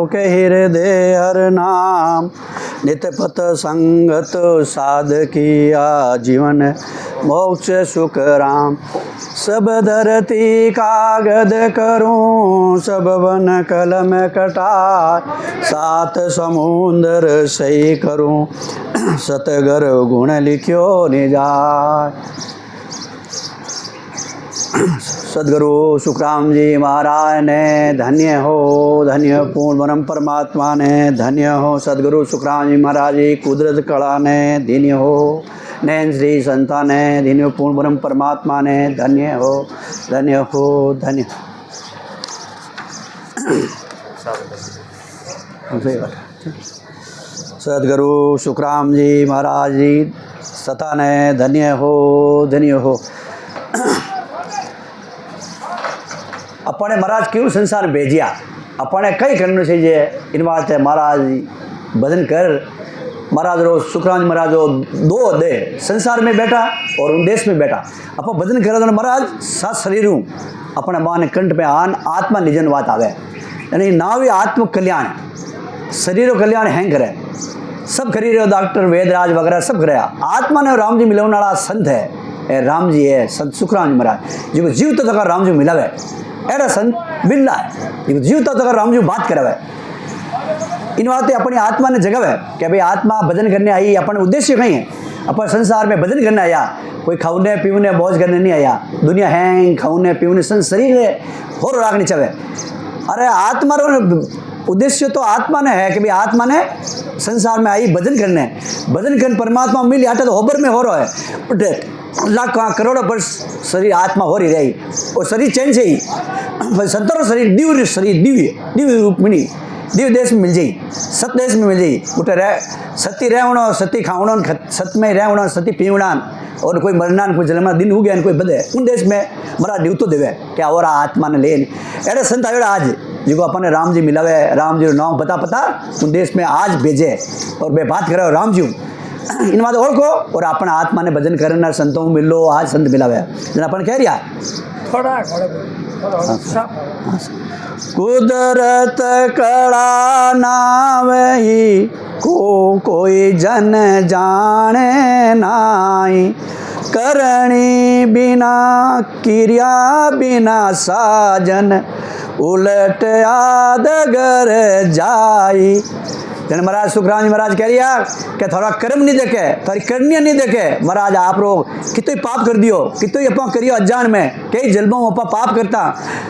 के हृदय हर नाम, नित पथ संगत साध किया जीवन मोक्ष सुख राम। सब धरती कागद करूं, सब वन कलम कटाए, सात समुंदर सही करूं, सतगर गुण लिख्यो निजाय। सदगुरु सुखराम जी महाराज ने धन्य पूर्ण ब्रह्म परमात्मा ने धन्य हो। सदगुरु सुखराम जी महाराज जी कुदरत कला ने धन्य हो। नैन श्री संता ने धन्य पूर्ण ब्रह्म परमात्मा ने धन्य हो धन्य हो धन्य। सदगुरु सुखराम जी महाराज जी सता ने धन्य हो। अपने महाराज क्यों संसार भेजिया, अपने कई करने चाहिए इन बात है। महाराज भजन कर, महाराज रो सुखराम महाराज रो दो दे संसार में बैठा और उन देश में बैठा। अपन भजन कर तो महाराज सात शरीर अपने मान कंठ में आन आत्मा निजन बात आवे, यानी नाव आत्म कल्याण शरीर कल्याण हैं करे सब करी रहे। डॉक्टर वेदराज वगैरह सब करे। आत्मा ने राम जी मिलने वाला संत है, राम जी है संत सुखराम जी महाराज जो जीव तक राम जी मिलावे ऐसा संत बिल्ला है। जीव तक राम जी बात करावे इन बातें अपनी आत्मा ने जगावे कि भाई आत्मा भजन करने आई। अपन उद्देश्य कहीं है, अपन संसार में भजन करने आया, कोई खाने पीने मौज करने नहीं आया। दुनिया है खाने पीने संत शरीर है हो रखनी चाहिए। अरे आत्मा उद्देश्य तो आत्मा ने है कि भाई आत्मा ने संसार में आई भजन करने। भजन करने परमात्मा मिल आता तो होबर में हो रहा है लाख करोड़ों वर्ष शरीर आत्मा हो रही रही और शरीर चैन से ही संतों शरीर दिव्य शरीर दिव्य रूप में दिव्य देश में मिल जाई, सत देश में मिल जाई। उठे रह सती रहना सती खावना सत में रहना सती पीवना और कोई मरना कोई जन्मना दिन हो गया कोई बदे उन देश में मरा ड्यू तो देवे क्या और आत्मा ने ले ऐसे संत आवेड़ा आज जो अपने राम जी मिलावे। राम जी नाम पता उन देश में आज भेजे और बे बात करे राम जी इन बात और को और अपना आत्मा ने भजन करना संतों को मिल लो। आज संत मिलावे जना अपन कह रिया थोड़ा कुदरत कड़ा नाम ही कोई जन जाने नाई, करणी बिना क्रिया बिना साजन उलट आदगर जाई। जन महाराज सुखराम जी महाराज कह रिया कि थोड़ा कर्म नहीं देखे थोड़ी करनिया नहीं देखे। महाराज आप लोग कितने पाप कर दियो कितने अपा करियो अजान में कई जन्मों अपा पाप करता।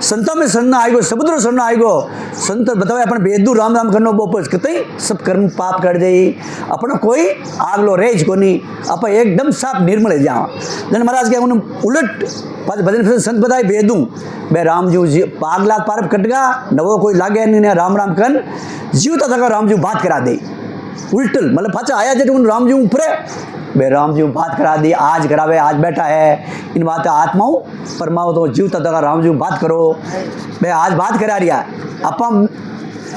संतों में सन्ना आएगो समुद्र सन्ना आएगो संत बतावे अपन बेदू राम राम करनो बोपस कितने सब कर्म पाप कर जाई। अपना कोई आगलो रेज को नहीं आप एकदम साफ निर्मल जा। जन महाराज के उलट भजन संत बताए बेदू बे राम जी पागला पारप कटगा नवो कोई लागे नहीं राम राम कर जीवता तक राम जी बात करा दे उल्टल मतलब पाचा आया जब उन राम जी ऊपर बे राम जी बात करा दी आज करावे आज बैठा है इन बातें आत्माओं परमाओ तो जीवता तक राम जी बात करो बे आज बात करा रिया अपा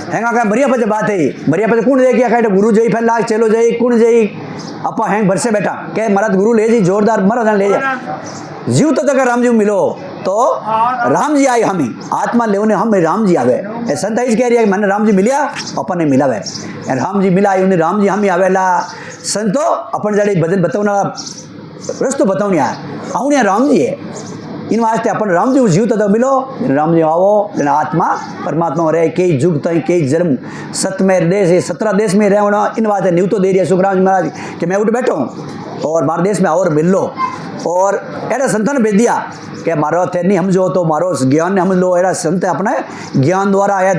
हैंगा क्या मरिया पे बात है मरिया पे कौन जाए क्या गुरु जाई फिर लाख चलो जाई कौन जाई अपा हैंग भरसे बैठा क्या महाराज गुरु ले जी जोरदार मरद ले जा जीव तो तक राम जी मिलो तो राम जी आए हम ही आत्मा ले हम राम जी आवे। संत कह रही है कि मैंने राम जी मिलिया अपन ने मिलावे राम जी मिला उन्हें राम जी हम ही आवेला। संतो अपन जड़े भजन बताने रस्तो बताऊँ आऊँ राम जी है इन वास्ते अपन राम जी जीव तो मिलो राम जी आओ आत्मा परमात्मा रहे कई जुग तक कई जन्म सत में देश 17 देश में रहना इन वास्ते न्यू तो दे रही है सुखराम जी महाराज कि मैं उठ बैठो और मारे देश में और मिल लो और ऐसा संतों ने भेज दिया कि मारो थे नहीं समझो तो मारो ज्ञान ने समझ लो। ऐसा संत अपने ज्ञान द्वारा आया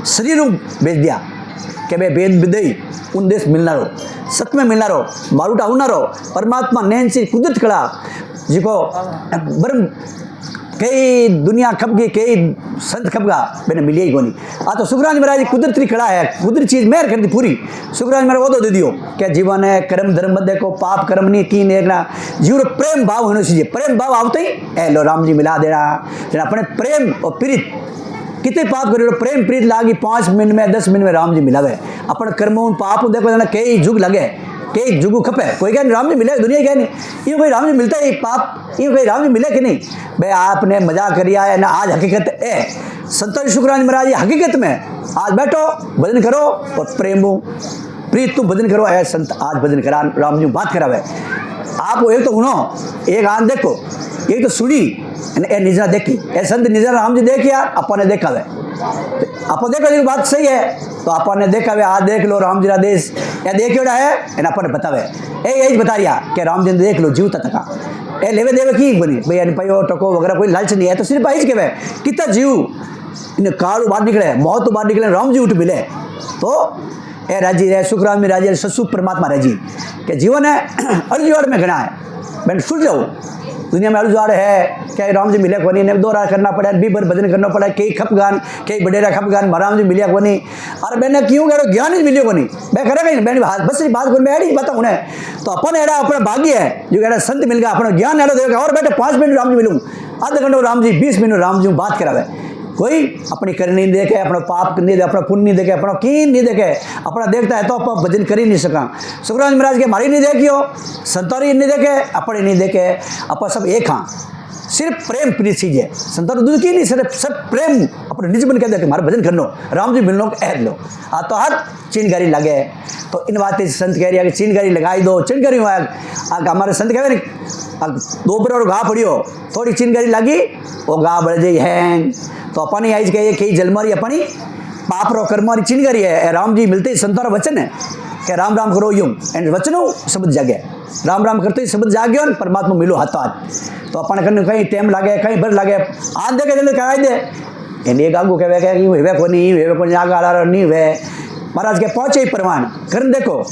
शरीर भेज दिया कि भाई वेद विदई उन देश मिलना रहो सत में मिलना रहो मारूटा होना रहो परमात्मा नैन से कुदरत कड़ा जिको ब्रह्म कई दुनिया खप गई कई संत खप गा मैंने मिलिया ही कोनी आ तो सुखराम जी महाराज कुदरती खड़ा है कुदरती चीज मेहर कर दी पूरी। सुखराम जी महाराज वो तो दे दियो क्या जीवन है कर्म धर्म मत देखो पाप कर्म नहीं की देखना जीव प्रेम भाव होना चाहिए। प्रेम भाव आवते ही ए लो राम जी मिला देना अपने प्रेम और प्रीत कितने पाप करो प्रेम प्रीत लागी 5 मिनट में 10 मिनट में राम जी मिलावे। अपन कर्मों पाप देखो कई जुग लगे कई जुगू खपे कोई क्या राम जी मिले दुनिया क्या नहीं ये कोई राम जी मिलता है पाप ये कोई राम जी मिले कि नहीं भाई आपने मजाक करिया है ना आज हकीकत है संत शुक्रानंद महाराज जी हकीकत में आज बैठो भजन करो और प्रेम प्रीत तू भजन करो। है संत आज भजन करा राम जी बात करावे आप एक तो सुनो एक आन देखो एक तो सुनी ए निजरा देखी ए संत निजरा राम जी देखिया अपन ने देखा वे अपन देखो ये बात सही है तो अपन ने देखा वे आज देख लो राम जी रा देश या देखियोड़ा है एना अपन ने बतावे ए यही बता रिया कि राम जी ने देख लो जीवता तका ए लेवे देवे की बनी भाई अन पयो टको वगैरह कोई लालच नहीं है तो सिर्फ आई के कितना जीव इन काल बाहर निकले मौत बाहर निकले राम जी उठ मिले तो ए राजी रहे सुखराम में राजी ससु परमात्मा राजी के जीवन है अर्जुआड़ में घना है मैंने सुन जाओ दुनिया में अर्जुआड़ है क्या राम जी मिले कोनी ने दो रात करना पड़ा बीबर भजन करना पड़ा कई खपगान कई बडेरा खपगान राम जी मिलिया कोनी अरे मैंने क्यों कह ज्ञान ही मिलियो कोनी मैं करे कहीं मैंने बस बात को मैं एडी बताऊँ उन्हें तो अपन एड़ा अपना भाग्य है जो एड़ा संत मिल गया अपना ज्ञान एड़ा देगा और बेटे 5 मिनट राम जी मिलूँ आधा घंटा राम जी 20 मिनट राम जी बात करावे कोई अपनी करनी नहीं देखे अपना पाप नहीं देखे अपना पुण्य नहीं देखे अपना कीन नहीं देखे अपना देखता है तो आप भजन कर ही नहीं सका सुखराज महाराज के हमारी नहीं देखियो संतोरी नहीं देखे अपने नहीं देखे अपन सब एक हाँ सिर्फ प्रेम प्रीत चीज है संतोर दूध की नहीं सिर्फ सब प्रेम अपने निज बन के देखे हमारे भजन कर लो राम जी मिलनो ऐद लो तो हाथ चिनगारी लगे तो इन बातें संत कह रही है कि चिनगारी लगाई दो चिनगारी हुआ हमारे संत कह दोपहर और घा पड़ियो थोड़ी चिनगारी लगी वो घा बढ़ जाई हैंग तो अपनी आई कही कई जलमारी अपनी पाप रो कर्मारी चिनगारी है राम जी मिलते ही संतोर वचन है कि राम राम करो यूं एंड वचनो शब्द जागे राम राम करते ही शब्द जाग्यो परमात्मा मिलो हाथों हाथ तो अपन कहीं कहीं टाइम लगे कहीं भर लगे आज देखे जल्दी कराई दे एने एक आगू कहे कि वे कोनी आगा नहीं वे महाराज के पहुँचे ही परवान कर देखो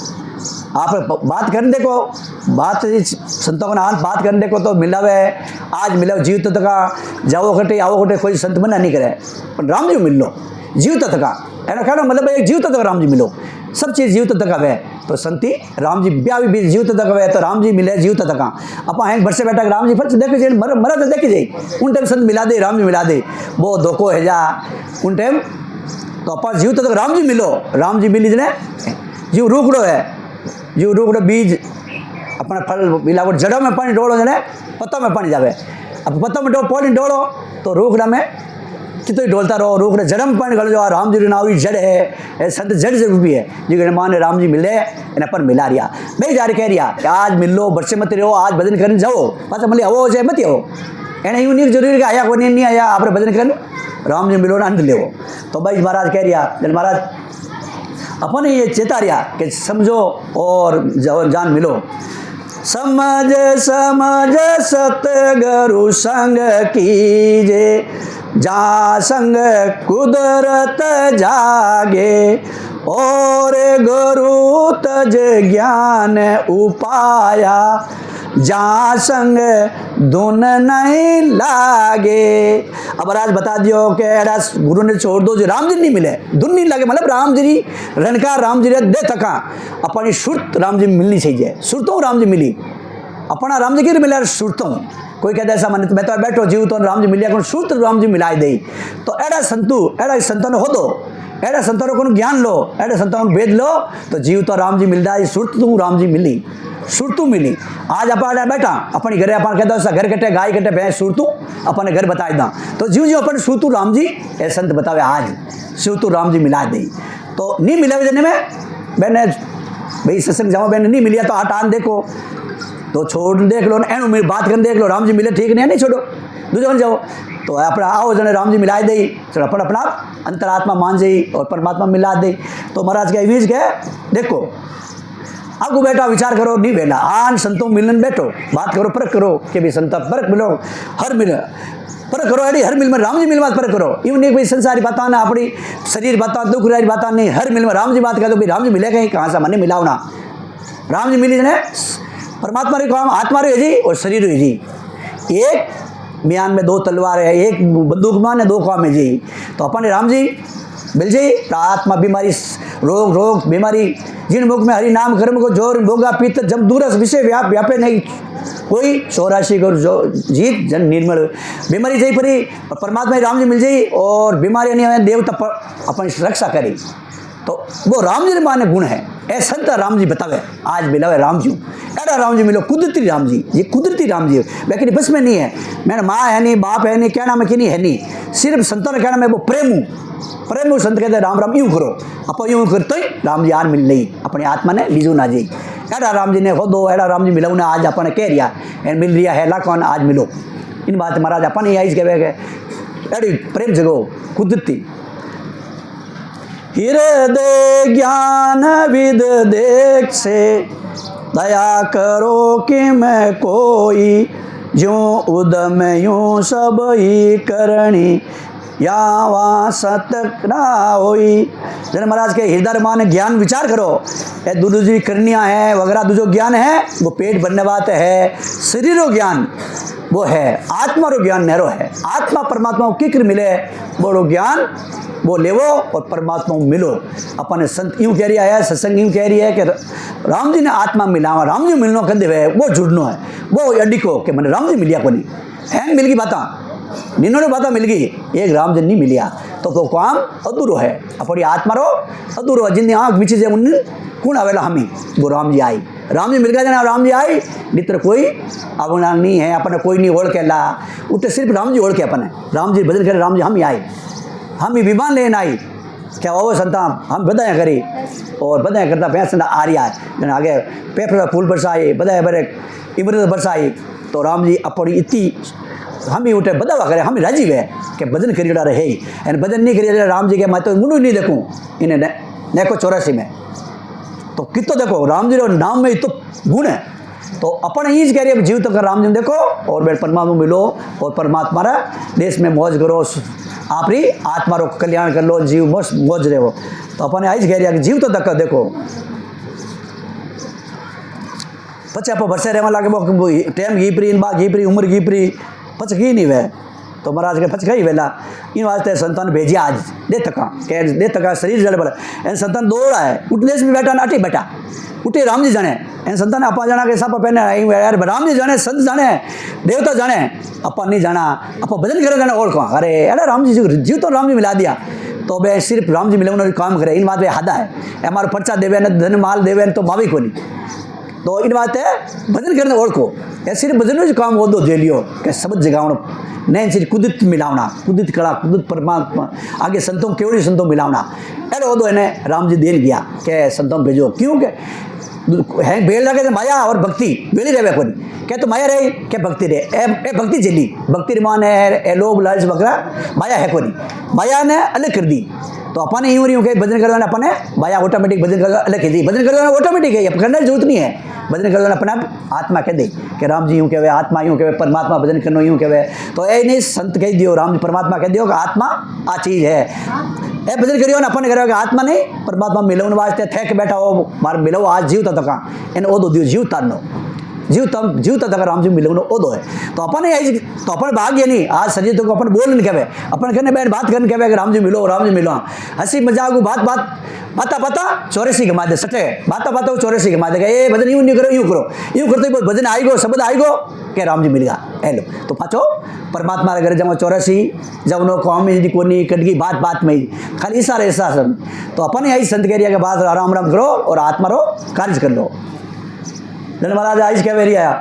आप बात करने देखो बात संतों को ना बात करने देखो तो मिलावे आज मिलो जीव तक का जाओ घटे आओ घटे कोई संत मना नहीं करे पर राम जी मिल लो जीव तक का एना कहना मतलब एक जीव तक राम जी मिलो सब चीज़ जीव तक है तो संती राम जी ब्याह भी जीव तक है तो राम जी मिले जीव तक अपा हैं बरसे बैठा राम जी फर्ज देखे जाए मरा तो देखे जाए उन टाइम संत मिला दे राम जी मिला दे वो धोखो है जा उन टाइम तो अपा जीव तक राम जी मिलो राम जी मिली जने जीव रूखड़ो है जीव रूखड़ो बीज अपना फल मिलावट जड़ों में पानी डोलो जने पत्तों में पानी जावे अब पत्तों में पानी डोलो तो रूखड़ा में कितने डोलता रहो रूखड़े जड़ में पानी गलो जो राम जी नाव जड़ है संत जड़ जरूर भी है जो मान राम जी मिले इन अपन मिला रिया मैं जा रही कह रिया कि आज मिल लो बरसे मत रहो आज भजन करने जाओ पास मिले हो जाए मत हो एने यूँ नहीं जरूरी आया कोई नहीं आया आप भजन कर राम जी मिलो ना आनंद ले तो भाई महाराज कह रिया जल महाराज अपन ये चेता रिया कि समझो और जान मिलो समझ समझ सतगुरु संग कीजे जा संग कुदरत जागे और गुरु तज ज्ञान उपाया जा संग धुन नहीं लागे। अब आज बता दियो कि गुरु ने छोड़ दो जो राम जी नहीं मिले धुन नहीं लगे मतलब राम जी रणकार राम जी दे थका अपनी सुरत राम जी मिलनी चाहिए सुरतों राम जी मिली अपना राम जी की मिला सुरतों कोई कहता ऐसा मन मैं तो बैठो जीव तो राम जी मिलिया कौन सूत्र राम जी मिलाई दे तो एड़ा संतु एड़ा संतान हो दो एड़ा संतानों को ज्ञान लो एड़ा संतान भेद लो तो जीव तो राम जी मिलता है सुरत तू राम जी मिली सुरतू मिली आज अपन बैठा अपने घरे अपन कहता ऐसा घर कटे गाय कटे भैंस सुरतू अपने घर बताए दा तो जीव जी अपन सुरतू राम जी ए संत बतावे आज सुरतू राम जी मिला दे तो नहीं मिले जने में मैंने भाई सत्संग जाओ मैंने नहीं मिलिया तो आटान देखो तो छोड़ देख लो एनु मेरी बात कर देख लो राम जी मिले ठीक नहीं छोड़ो दूसरे जाओ तो अपना आओ जने राम जी मिला दे चलो अपन अपना अंतरात्मा मान जाई और परमात्मा मिला दे तो महाराज के बीज के देखो आपको बैठा विचार करो नहीं बेला आन संतों मिलन बैठो बात करो परख करो कि भी संत परख मिलो हर मिल परख करो अड़ी हर मिल में राम जी मिल बात परख करो यूँ नहीं कोई संसारी बात ना अपनी शरीर बात दुख रही बात नहीं हर मिल में राम जी बात कर दो भाई राम जी मिले कहीं कहाँ से मने मिलाओ ना राम जी मिली जने परमात्मा रे काम आत्मा रे जी और शरीर रे जी एक म्यान में 2 तलवार है एक बंदूक मान है 2 काम है जी तो अपन राम जी मिल जाई आत्मा बीमारी रोग रोग बीमारी जिन मुख में हरि नाम कर्म को जोर भोगा पित्त जम दूरस विषय व्यापे नहीं कोई 84 को जो जीत जन निर्मल बीमारी जाई परी परमात्मा राम जी मिल जाई और बीमारी नहीं देवता अपन रक्षा करी तो वो राम जी माने गुण है ए संत राम जी बतावे आज मिलावे राम जी एड़ा राम जी मिलो कुदरती राम जी, ये कुदरती राम जी लेकिन बस में नहीं है। मैंने माँ है नहीं, बाप है नहीं, कहना में कि नहीं है नहीं, सिर्फ संतों ने कहना मैं वो प्रेम संत कहते राम राम यूँ करो, आप यूँ करते ही राम जी यार मिल नहीं अपनी आत्मा ने लीजू ना जी। एड़ा राम जी ने हो दो एड़ा राम जी मिलो ने आज अपने कह रिया मिल रिया है ला कौन आज मिलो। इन बात महाराज अपन ही आई कहे एड़ी प्रेम जगो कुदरती। हृदय ज्ञान विद देख से दया करो कि मैं कोई, ज्यों उदम यूं सब ही करणी या सतक ना होई। जन महाराज के हृदय मान ज्ञान विचार करो, ये दूसरी करनियाँ है वगैरह दूसरो ज्ञान है वो पेट भरने बात है, शरीरो ज्ञान वो है, आत्मा रो ज्ञान नहरो है। आत्मा परमात्मा को किक्र मिले वो ज्ञान वो लेवो और परमात्मा को मिलो। अपन संत यूँ कह रही है, सत्संग यूँ कह रही है कि राम जी ने आत्मा मिलावा, राम जी मिलनो कर दे वो जुड़नो है, वो अड्डी को कि मैंने राम जी मिलिया को नहीं है मिल गई बाता निन्होंने बाता मिल गई एक राम जी नहीं मिलिया तो काम अधूरो है, अपनी आत्मा रो अधूरो है। जिन आँख बिछी से उन कौन आवेला हमी वो राम जी आई, राम जी मिल गया जना राम जी आई मित्र कोई अवना नहीं है, अपने कोई नहीं ओढ़ के ला उठे सिर्फ राम जी ओढ़ के अपने राम जी भजन करे राम जी हम ही आए, हम ही विमान लेन आई क्या वो संता हम बधाई करी और बधाई करता भैंस आ रही है आगे पेपर फूल बरसाई बधाई बरे इमरत बरसाई तो राम जी अपनी इतनी हम ही उठे बधावा करे हम ही राजी हुए कि भजन करीड़ा रहे ही भजन नहीं करिए राम जी के मैं तो मुंडू नहीं देखूँ इन्हें नेको 84 में तो कितो देखो राम जी रो नाम में तो गुण है। तो अपन ही कह रही है जीव तो कर राम जी देखो और मेरे परमात्मा मिलो और परमात्मा रा देश में मौज करो, आप री आत्मा रो कल्याण कर लो, जीव मस्त मौज रहे हो। तो अपन आई कह रही है कि जीव तो तक देखो पचे आप बरसे रहने लगे टाइम घीपरी इन बात घीपरी उम्र घीपरी पच घी नहीं वे तो महाराज के पच गई वेला इन वास्ते संतान भेजी आज दे तका शरीर जड़ बड़े एन संतान दौड़ा है उठ देश में बैठा नाटी बैठा उठे राम जी जाने एन संतान अपा जाना के सब पहने यार राम जी जाने संत जाने देवता जाने अपा नहीं जाना अपा भजन करे जाने और कौन अरे अरे राम जी जीव तो राम जी मिला दिया तो बे सिर्फ राम जी मिले उन्होंने काम करे इन बात में हादा है हमारा पर्चा देवे न धन माल देवे तो मावी को नहीं तो इन बात है भजन करने ओढ़को या सिर्फ भजन जो काम वो दो दे लियो कि सब जगावण नहीं सिर्फ कुदरत मिलावना कुदरत कला कुदरत परमात्मा आगे संतों केवड़ी संतों मिलावना एडो वो दो इन्हें राम जी देन गया कि संतों भेजो क्यों के है बेल लगे तो माया और भक्ति बेली रहे को क्या तो माया रही क्या भक्ति रहे ए भक्ति चली भक्ति मान है लोभ लालच वगैरह माया है को नहीं माया ने अलग कर दी तो अपन यूँ यूँ कहीं भजन करवाना अपन माया ऑटोमेटिक भजन करवा अलग कर दी भजन करवाना ऑटोमेटिक है करने की जरूरत नहीं है भजन करवाना अपने आप आत्मा कह दे कि राम जी यूँ कहे आत्मा यूँ कहे परमात्मा भजन करना यूँ कहे तो ये नहीं संत कह दियो राम जी परमात्मा कह दियो कि आत्मा आ चीज़ है ए भजन करियो ना अपन करो कि आत्मा नहीं परमात्मा मिलने वास्ते थे के बैठा हो मार मिलो आज जीव तो कहाँ इन ओ दो दियो जीव तारनो जीव तक राम जी मिले ओदो है तो अपन आई तो अपन भाग्य नहीं आज सजी तो अपन बोल नहीं कहे अपन कहने बैठ बात करने कहे राम जी मिलो हंसी मजाक बात बाता बाता 84 के मादे सटे बाता बाता 84 के मादे ये भजन यूँ नहीं करो यूँ करते भजन आई गो शब्द आई गो के राम जी मिल गया हेलो तो पाचो परमात्मा घर जब 84 जब नो कौम में कोनी कटगी बात में खाली ऐसा सब तो अपन यही संत कह रही है बात आराम राम करो और आत्मा रो कार्य कर लो। धन महाराज आइज कह वेरी आया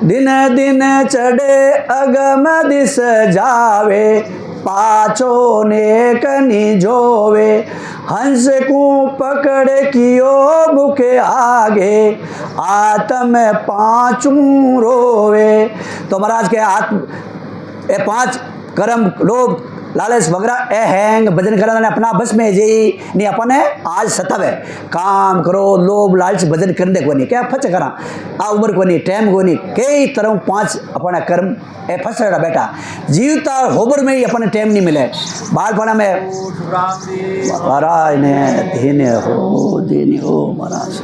दिन दिन चढ़े अगम दिस जावे पाछो ने कनी जोवे हंस को पकड़ कियो बुके आगे आत्म पांचू रोवे। तो महाराज के आत्म ए 5 कर्म लोभ लालच वगैरह ए हैंग भजन करने अपना बस में जी नहीं अपन है आज सतावे काम करो लोभ लालच भजन करने को नहीं क्या फच करा आ उम्र को नहीं टाइम को नहीं कई तरह 5 अपना कर्म ए फंस रहा बेटा जीवता होबर में ही अपन टाइम नहीं मिले बालपना में महाराज ने हो महाराज